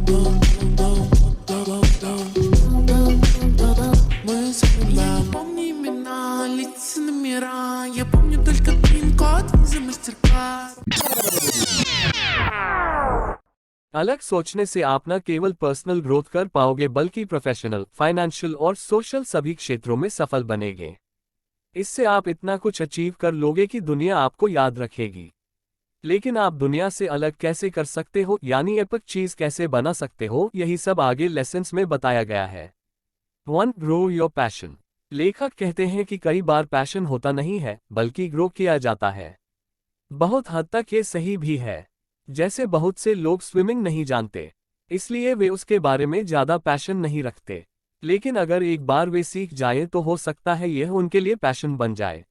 Мы забыли, помни имена, лица номера. Я помню только пин-код, виза, мастер-карт. अलग सोचने से आप न केवल पर्सनल ग्रोथ कर पाओगे बल्कि प्रोफेशनल, फाइनेंशियल और सोशल सभी क्षेत्रों में सफल बनेंगे। इससे आप इतना कुछ अचीव कर लोगे कि दुनिया आपको याद रखेगी। लेकिन आप दुनिया से अलग कैसे कर सकते हो, यानी एपिक चीज कैसे बना सकते हो, यही सब आगे लेसन्स में बताया गया है। 1. Grow your passion. लेखक कहते हैं कि कई बार पैशन होता नहीं है बल्कि ग्रो किया जाता है। बहुत हद तक ये सही भी है। जैसे बहुत से लोग स्विमिंग नहीं जानते, इसलिए वे उसके बारे में ज्यादा पैशन नहीं रखते। लेकिन अगर एक बार वे सीख जाएं तो हो सकता है यह उनके लिए पैशन बन जाए।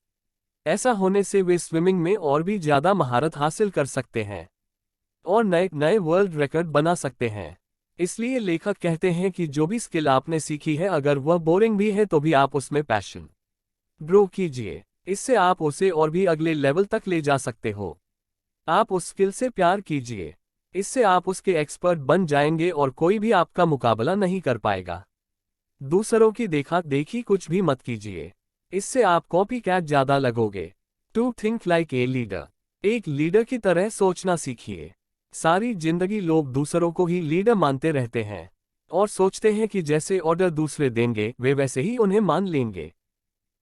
ऐसा होने से वे स्विमिंग में और भी ज्यादा महारत हासिल कर सकते हैं और नए नए वर्ल्ड रिकॉर्ड बना सकते हैं। इसलिए लेखक कहते हैं कि जो भी स्किल आपने सीखी है, अगर वह बोरिंग भी है तो भी आप उसमें पैशन ग्रो कीजिए। इससे आप उसे और भी अगले लेवल तक ले जा सकते हो। आप उस स्किल से प्यार कीजिए। इससे आप उसके एक्सपर्ट बन जाएंगे और कोई भी आपका मुकाबला नहीं कर पाएगा। दूसरों की देखा देखी कुछ भी मत कीजिए, इससे आप कॉपी कैट ज्यादा लगोगे। 2. Think like a leader. एक लीडर की तरह सोचना सीखिए। सारी जिंदगी लोग दूसरों को ही लीडर मानते रहते हैं और सोचते हैं कि जैसे ऑर्डर दूसरे देंगे वे वैसे ही उन्हें मान लेंगे।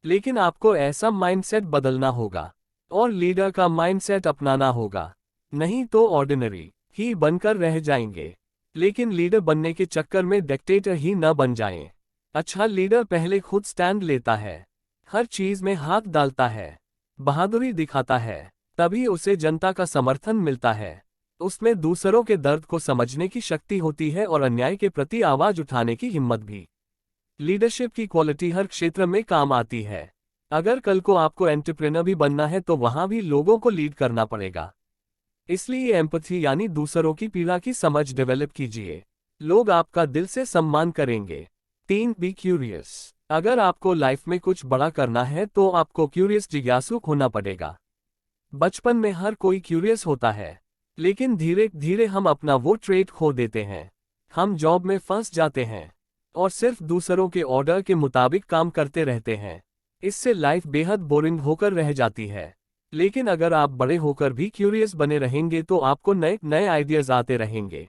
लेकिन आपको ऐसा माइंडसेट बदलना होगा और लीडर का माइंडसेट अपनाना होगा, नहीं तो ऑर्डिनरी ही बनकर रह जाएंगे। लेकिन लीडर बनने के चक्कर में डिक्टेटर ही न बन जाएं। अच्छा लीडर पहले खुद स्टैंड लेता है, हर चीज में हाथ डालता है, बहादुरी दिखाता है, तभी उसे जनता का समर्थन मिलता है। उसमें दूसरों के दर्द को समझने की शक्ति होती है और अन्याय के प्रति आवाज उठाने की हिम्मत भी। लीडरशिप की क्वालिटी हर क्षेत्र में काम आती है। अगर कल को आपको एंटरप्रेन्योर भी बनना है तो वहां भी लोगों को लीड करना पड़ेगा। इसलिए एम्पैथी यानी दूसरों की पीड़ा की समझ डेवलप कीजिए। लोग आपका दिल से सम्मान करेंगे। 3. Be curious. अगर आपको लाइफ में कुछ बड़ा करना है तो आपको क्यूरियस जिज्ञासु होना पड़ेगा। बचपन में हर कोई क्यूरियस होता है, लेकिन धीरे धीरे हम अपना वो ट्रेट खो देते हैं। हम जॉब में फंस जाते हैं और सिर्फ दूसरों के ऑर्डर के मुताबिक काम करते रहते हैं। इससे लाइफ बेहद बोरिंग होकर रह जाती है। लेकिन अगर आप बड़े होकर भी क्यूरियस बने रहेंगे तो आपको नए नए आइडियाज आते रहेंगे।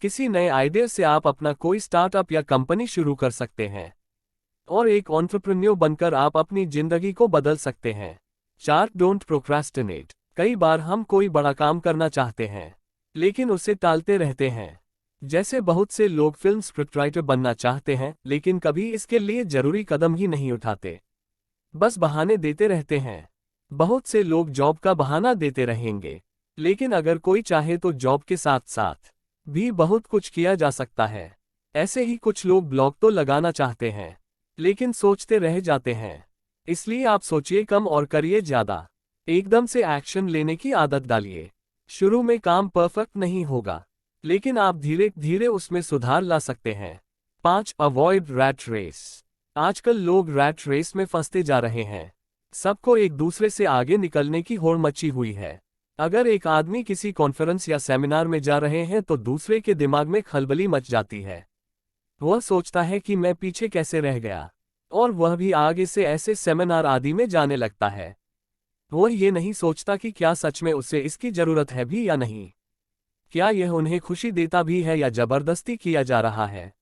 किसी नए आइडिया से आप अपना कोई स्टार्टअप या कंपनी शुरू कर सकते हैं और एक एंटरप्रेन्योर बनकर आप अपनी जिंदगी को बदल सकते हैं। 4. Don't procrastinate. कई बार हम कोई बड़ा काम करना चाहते हैं लेकिन उसे टालते रहते हैं। जैसे बहुत से लोग फिल्म स्क्रिप्टराइटर बनना चाहते हैं लेकिन कभी इसके लिए जरूरी कदम ही नहीं उठाते, बस बहाने देते रहते हैं। बहुत से लोग जॉब का बहाना देते रहेंगे, लेकिन अगर कोई चाहे तो जॉब के साथ साथ भी बहुत कुछ किया जा सकता है। ऐसे ही कुछ लोग ब्लॉग तो लगाना चाहते हैं लेकिन सोचते रह जाते हैं। इसलिए आप सोचिए कम और करिए ज्यादा। एकदम से एक्शन लेने की आदत डालिए। शुरू में काम परफेक्ट नहीं होगा, लेकिन आप धीरे धीरे उसमें सुधार ला सकते हैं। 5. Avoid rat race. आजकल लोग रैट रेस में फंसते जा रहे हैं। सबको एक दूसरे से आगे निकलने की होड़ मची हुई है। अगर एक आदमी किसी कॉन्फ्रेंस या सेमिनार में जा रहे हैं तो दूसरे के दिमाग में खलबली मच जाती है। वह सोचता है कि मैं पीछे कैसे रह गया, और वह भी आगे से ऐसे सेमिनार आदि में जाने लगता है। वह ये नहीं सोचता कि क्या सच में उसे इसकी जरूरत है भी या नहीं, क्या यह उन्हें खुशी देता भी है या जबरदस्ती किया जा रहा है।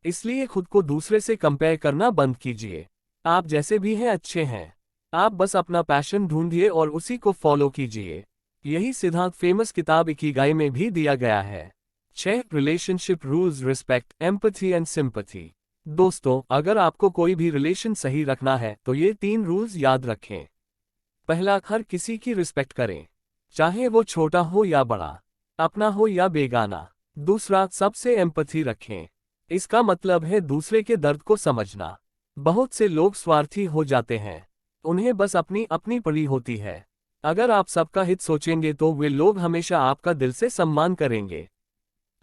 इसलिए खुद को दूसरे से कंपेयर करना बंद कीजिए। आप जैसे भी हैं अच्छे हैं, आप बस अपना पैशन ढूंढिए और उसी को फॉलो कीजिए। यही सिद्धांत फेमस किताब इकिगाई में भी दिया गया है। 6. Relationship rules, respect, empathy and sympathy. दोस्तों, अगर आपको कोई भी रिलेशन सही रखना है तो ये 3 रूल्स याद रखें। पहला, हर किसी की रिस्पेक्ट करें, चाहे वो छोटा हो या बड़ा, अपना हो या बेगाना। दूसरा, सबसे एम्पैथी रखें। इसका मतलब है दूसरे के दर्द को समझना। बहुत से लोग स्वार्थी हो जाते हैं, उन्हें बस अपनी अपनी पड़ी होती है। अगर आप सबका हित सोचेंगे तो वे लोग हमेशा आपका दिल से सम्मान करेंगे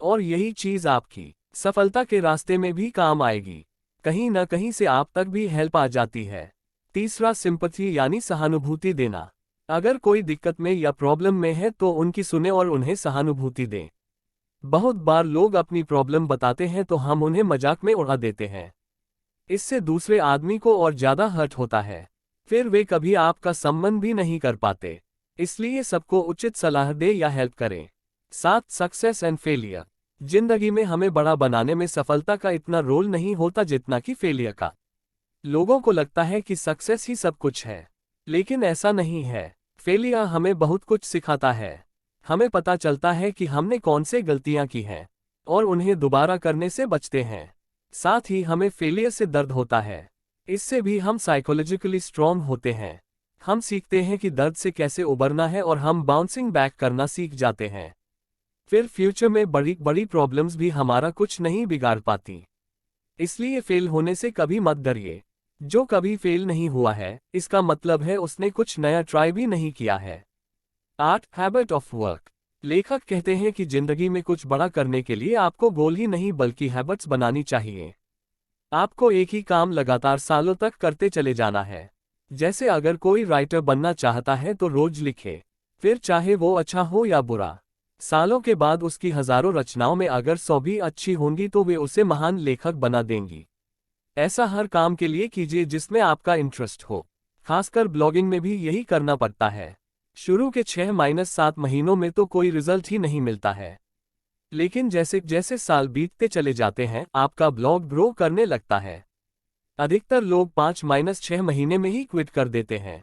और यही चीज आपकी सफलता के रास्ते में भी काम आएगी। कहीं न कहीं से आप तक भी हेल्प आ जाती है। तीसरा, सिंपैथी यानी सहानुभूति देना। अगर कोई दिक्कत में या प्रॉब्लम में है तो उनकी सुने और उन्हें सहानुभूति दें। बहुत बार लोग अपनी प्रॉब्लम बताते हैं तो हम उन्हें मजाक में उड़ा देते हैं। इससे दूसरे आदमी को और ज्यादा हर्ट होता है। फिर वे कभी आपका सम्मान भी नहीं कर पाते। इसलिए सबको उचित सलाह दे या हेल्प करें। 7 सक्सेस एंड फेलियर। जिंदगी में हमें बड़ा बनाने में सफलता का इतना रोल नहीं होता जितना कि फेलियर का। लोगों को लगता है कि सक्सेस ही सब कुछ है, लेकिन ऐसा नहीं है। फेलियर हमें बहुत कुछ सिखाता है। हमें पता चलता है कि हमने कौन से गलतियां की हैं और उन्हें दोबारा करने से बचते हैं। साथ ही हमें फेलियर से दर्द होता है। इससे भी हम साइकोलॉजिकली स्ट्रॉन्ग होते हैं। हम सीखते हैं कि दर्द से कैसे उबरना है और हम बाउंसिंग बैक करना सीख जाते हैं। फिर फ्यूचर में बड़ी बड़ी प्रॉब्लम्स भी हमारा कुछ नहीं बिगाड़ पाती। इसलिए फेल होने से कभी मत डरिए। जो कभी फेल नहीं हुआ है, इसका मतलब है उसने कुछ नया ट्राई भी नहीं किया है। 8 हैबिट ऑफ वर्क। लेखक कहते हैं कि जिंदगी में कुछ बड़ा करने के लिए आपको गोल ही नहीं बल्कि हैबिट्स बनानी चाहिए। आपको एक ही काम लगातार सालों तक करते चले जाना है। जैसे अगर कोई राइटर बनना चाहता है तो रोज लिखे, फिर चाहे वो अच्छा हो या बुरा। सालों के बाद उसकी हजारों रचनाओं में अगर 100 भी अच्छी होंगी तो वे उसे महान लेखक बना देंगी। ऐसा हर काम के लिए कीजिए जिसमें आपका इंटरेस्ट हो। खासकर ब्लॉगिंग में भी यही करना पड़ता है। शुरू के 6-7 महीनों में तो कोई रिजल्ट ही नहीं मिलता है, लेकिन जैसे जैसे साल बीतते चले जाते हैं आपका ब्लॉग ग्रो करने लगता है। अधिकतर लोग 5-6 महीने में ही क्विट कर देते हैं,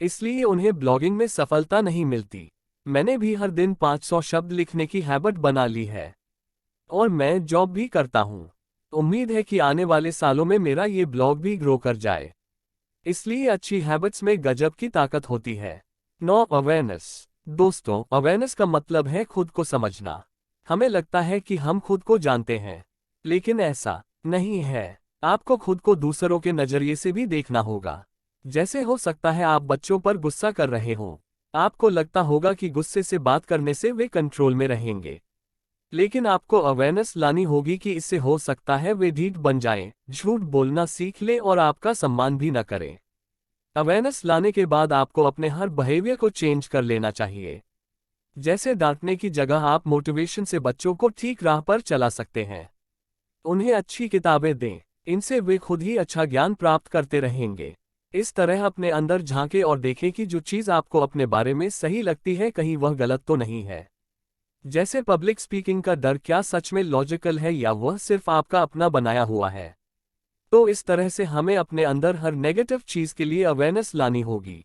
इसलिए उन्हें ब्लॉगिंग में सफलता नहीं मिलती। मैंने भी हर दिन 500 शब्द लिखने की हैबिट बना ली है और मैं जॉब भी करता हूँ। उम्मीद है कि आने वाले सालों में मेरा ये ब्लॉग भी ग्रो कर जाए। इसलिए अच्छी हैबिट्स में गजब की ताकत होती है। 9 अवेयरनेस। दोस्तों, अवेयरनेस का मतलब है खुद को समझना। हमें लगता है कि हम खुद को जानते हैं, लेकिन ऐसा नहीं है। आपको खुद को दूसरों के नजरिए से भी देखना होगा। जैसे हो सकता है आप बच्चों पर गुस्सा कर रहे हो। आपको लगता होगा कि गुस्से से बात करने से वे कंट्रोल में रहेंगे, लेकिन आपको अवेयरनेस लानी होगी कि इससे हो सकता है वे ढीठ बन जाएं, झूठ बोलना सीख लें और आपका सम्मान भी न करें। अवेयरनेस लाने के बाद आपको अपने हर बिहेवियर को चेंज कर लेना चाहिए। जैसे डांटने की जगह आप मोटिवेशन से बच्चों को ठीक राह पर चला सकते हैं। उन्हें अच्छी किताबें दें, इनसे वे खुद ही अच्छा ज्ञान प्राप्त करते रहेंगे। इस तरह अपने अंदर झांकें और देखें कि जो चीज़ आपको अपने बारे में सही लगती है कहीं वह गलत तो नहीं है। जैसे पब्लिक स्पीकिंग का डर क्या सच में लॉजिकल है या वह सिर्फ आपका अपना बनाया हुआ है। तो इस तरह से हमें अपने अंदर हर नेगेटिव चीज़ के लिए अवेयरनेस लानी होगी।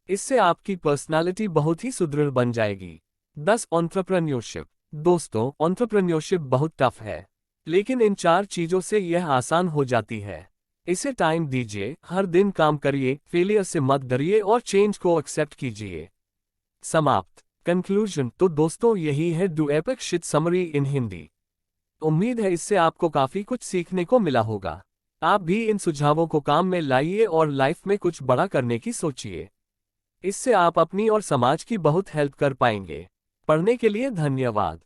इससे आपकी पर्सनालिटी बहुत ही सुदृढ़ बन जाएगी। 10 एंटरप्रेन्योरशिप। दोस्तों, एंटरप्रेन्योरशिप बहुत टफ है, लेकिन इन 4 चीज़ों से यह आसान हो जाती है। इसे टाइम दीजिए, हर दिन काम करिए, फेलियर से मत डरिए और चेंज को एक्सेप्ट कीजिए। समाप्त। कंक्लूजन। तो दोस्तों, यही है डू एपिक शिट समरी इन हिंदी। उम्मीद है इससे आपको काफ़ी कुछ सीखने को मिला होगा। आप भी इन सुझावों को काम में लाइए और लाइफ में कुछ बड़ा करने की सोचिए। इससे आप अपनी और समाज की बहुत हेल्प कर पाएंगे। पढ़ने के लिए धन्यवाद।